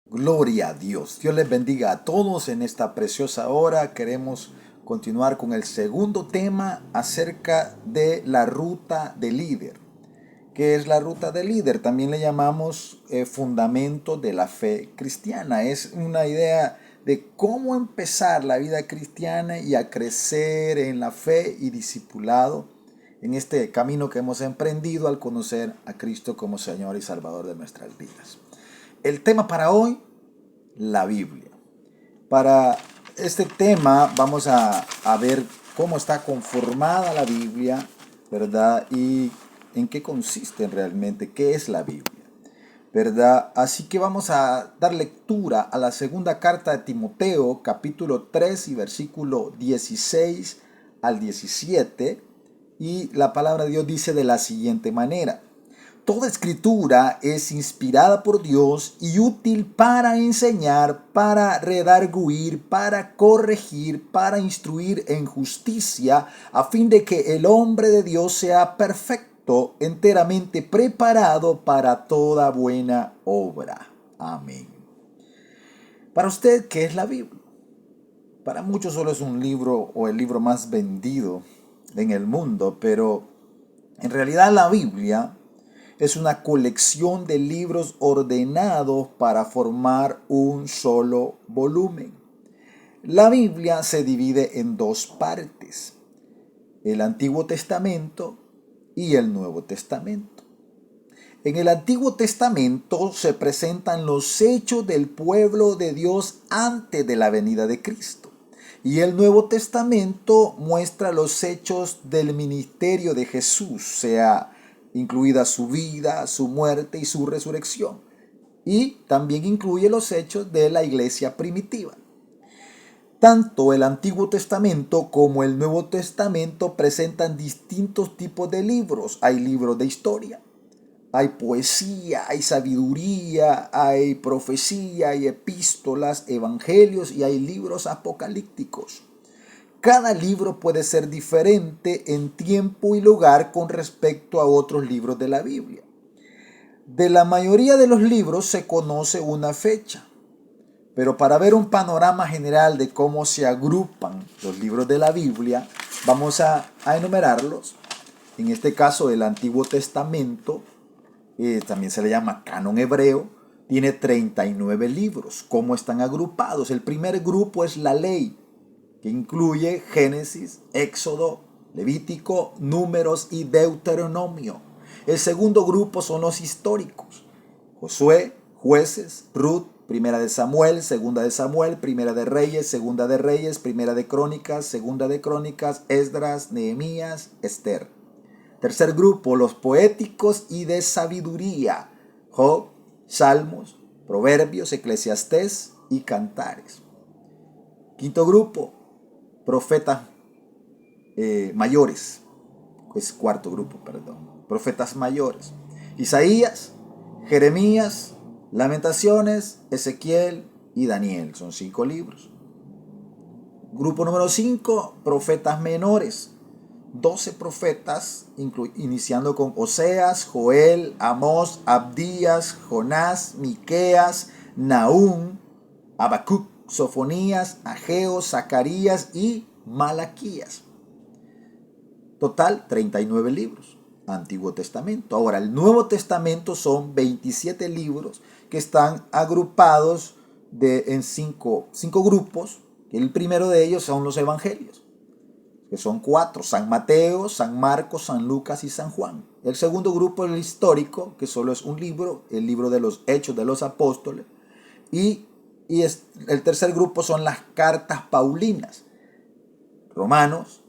Gloria a Dios. Dios les bendiga a todos en esta preciosa hora. Queremos continuar con el segundo tema acerca de la ruta del líder. ¿Qué es la ruta del líder? También le llamamos fundamento de la fe cristiana. Es una idea de cómo empezar la vida cristiana y a crecer en la fe y discipulado en este camino que hemos emprendido al conocer a Cristo como Señor y Salvador de nuestras vidas. El tema para hoy, la Biblia. Para este tema vamos a ver cómo está conformada la Biblia, ¿verdad? Y en qué consiste realmente, qué es la Biblia, ¿verdad? Así que vamos a dar lectura a la segunda carta de Timoteo, capítulo 3 y versículo 16 al 17. Y la palabra de Dios dice de la siguiente manera: Toda escritura es inspirada por Dios y útil para enseñar, para redarguir, para corregir, para instruir en justicia, a fin de que el hombre de Dios sea perfecto, enteramente preparado para toda buena obra. Amén. Para usted, ¿qué es la Biblia? Para muchos solo es un libro o el libro más vendido en el mundo, pero en realidad la Biblia es una colección de libros ordenados para formar un solo volumen. La Biblia se divide en dos partes: el Antiguo Testamento y el Nuevo Testamento. En el Antiguo Testamento se presentan los hechos del pueblo de Dios antes de la venida de Cristo. Y el Nuevo Testamento muestra los hechos del ministerio de Jesús, sea incluida su vida, su muerte y su resurrección. Y también incluye los hechos de la iglesia primitiva. Tanto el Antiguo Testamento como el Nuevo Testamento presentan distintos tipos de libros. Hay libros de historia, hay poesía, hay sabiduría, hay profecía, hay epístolas, evangelios y hay libros apocalípticos. Cada libro puede ser diferente en tiempo y lugar con respecto a otros libros de la Biblia. De la mayoría de los libros se conoce una fecha, pero para ver un panorama general de cómo se agrupan los libros de la Biblia, vamos a enumerarlos. En este caso, el Antiguo Testamento, también se le llama canon hebreo, tiene 39 libros. ¿Cómo están agrupados? El primer grupo es la ley, que incluye Génesis, Éxodo, Levítico, Números y Deuteronomio. El segundo grupo son los históricos: Josué, Jueces, Ruth, Primera de Samuel, Segunda de Samuel, Primera de Reyes, Segunda de Reyes, Primera de Crónicas, Segunda de Crónicas, Esdras, Nehemías, Esther. Tercer grupo, los poéticos y de sabiduría: Job, Salmos, Proverbios, Eclesiastés y Cantares. Quinto grupo, profetas mayores. Es cuarto grupo, perdón. Profetas mayores: Isaías, Jeremías, Lamentaciones, Ezequiel y Daniel. Son 5 libros. Grupo número 5, profetas menores: 12 profetas, iniciando con Oseas, Joel, Amós, Abdías, Jonás, Miqueas, Nahum, Habacuc, Sofonías, Ageo, Zacarías y Malaquías. Total, 39 libros. Antiguo Testamento. Ahora, el Nuevo Testamento son 27 libros que están agrupados en cinco grupos. El primero de ellos son los evangelios, que son 4: San Mateo, San Marcos, San Lucas y San Juan. El segundo grupo es el histórico, que solo es un libro, el libro de los Hechos de los Apóstoles. Y el tercer grupo son las cartas paulinas: Romanos,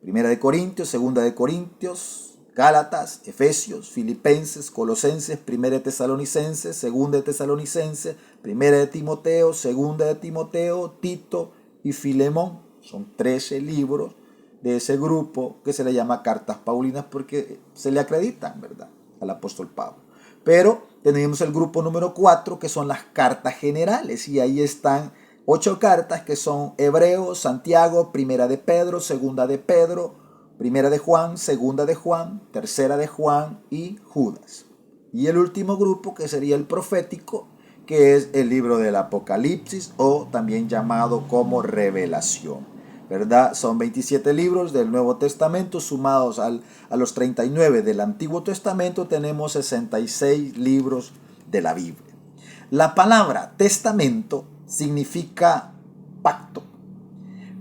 Primera de Corintios, Segunda de Corintios, Gálatas, Efesios, Filipenses, Colosenses, Primera de Tesalonicenses, Segunda de Tesalonicenses, Primera de Timoteo, Segunda de Timoteo, Tito y Filemón. Son 13 libros de ese grupo que se le llama cartas paulinas porque se le acreditan, ¿verdad?, al apóstol Pablo. Pero tenemos el grupo número 4, que son las cartas generales, y ahí están 8 cartas que son Hebreos, Santiago, Primera de Pedro, Segunda de Pedro, Primera de Juan, Segunda de Juan, Tercera de Juan y Judas. Y el último grupo, que sería el profético, que es el libro del Apocalipsis o también llamado como Revelación, ¿verdad? Son 27 libros del Nuevo Testamento sumados a los 39 del Antiguo Testamento. Tenemos 66 libros de la Biblia. La palabra testamento significa pacto.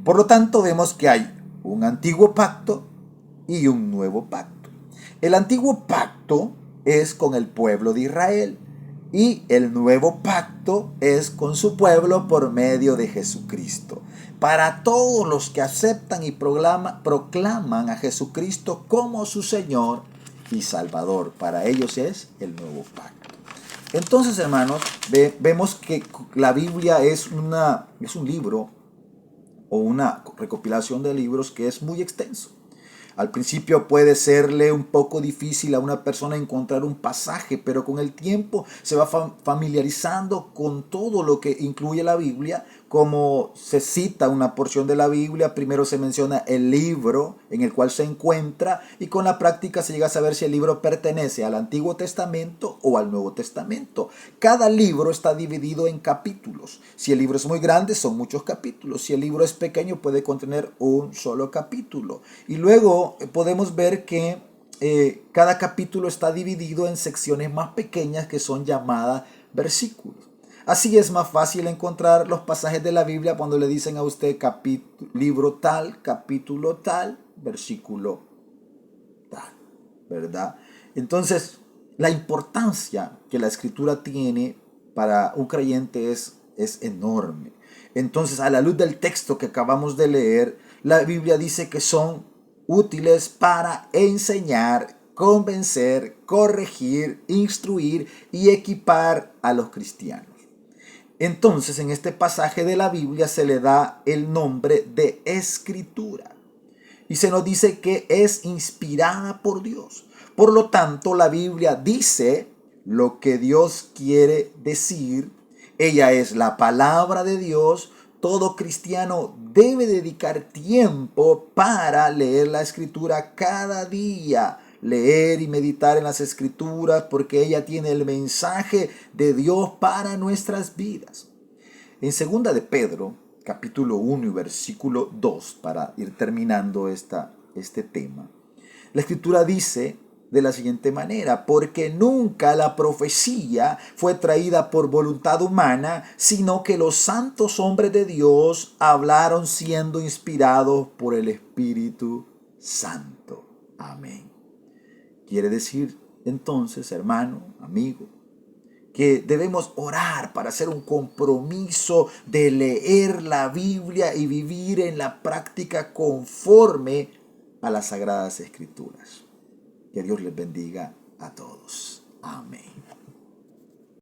Por lo tanto, vemos que hay un antiguo pacto y un nuevo pacto. El antiguo pacto es con el pueblo de Israel y el nuevo pacto es con su pueblo por medio de Jesucristo. Para todos los que aceptan y proclaman a Jesucristo como su Señor y Salvador, para ellos es el nuevo pacto. Entonces, hermanos, vemos que la Biblia es un libro o una recopilación de libros que es muy extenso. Al principio puede serle un poco difícil a una persona encontrar un pasaje, pero con el tiempo se va familiarizando con todo lo que incluye la Biblia. Como se cita una porción de la Biblia, primero se menciona el libro en el cual se encuentra y con la práctica se llega a saber si el libro pertenece al Antiguo Testamento o al Nuevo Testamento. Cada libro está dividido en capítulos. Si el libro es muy grande, son muchos capítulos. Si el libro es pequeño, puede contener un solo capítulo. Y luego podemos ver que cada capítulo está dividido en secciones más pequeñas que son llamadas versículos. Así es más fácil encontrar los pasajes de la Biblia cuando le dicen a usted libro tal, capítulo tal, versículo tal, ¿verdad? Entonces, la importancia que la escritura tiene para un creyente es enorme. Entonces, a la luz del texto que acabamos de leer, la Biblia dice que son útiles para enseñar, convencer, corregir, instruir y equipar a los cristianos. Entonces, en este pasaje de la Biblia se le da el nombre de escritura y se nos dice que es inspirada por Dios. Por lo tanto, la Biblia dice lo que Dios quiere decir. Ella es la palabra de Dios. Todo cristiano debe dedicar tiempo para leer la escritura cada día. Leer y meditar en las escrituras porque ella tiene el mensaje de Dios para nuestras vidas. En 2 de Pedro, capítulo 1 y versículo 2, para ir terminando este tema, la escritura dice de la siguiente manera: porque nunca la profecía fue traída por voluntad humana, sino que los santos hombres de Dios hablaron siendo inspirados por el Espíritu Santo. Amén. Quiere decir entonces, hermano, amigo, que debemos orar para hacer un compromiso de leer la Biblia y vivir en la práctica conforme a las Sagradas Escrituras. Que Dios les bendiga a todos. Amén.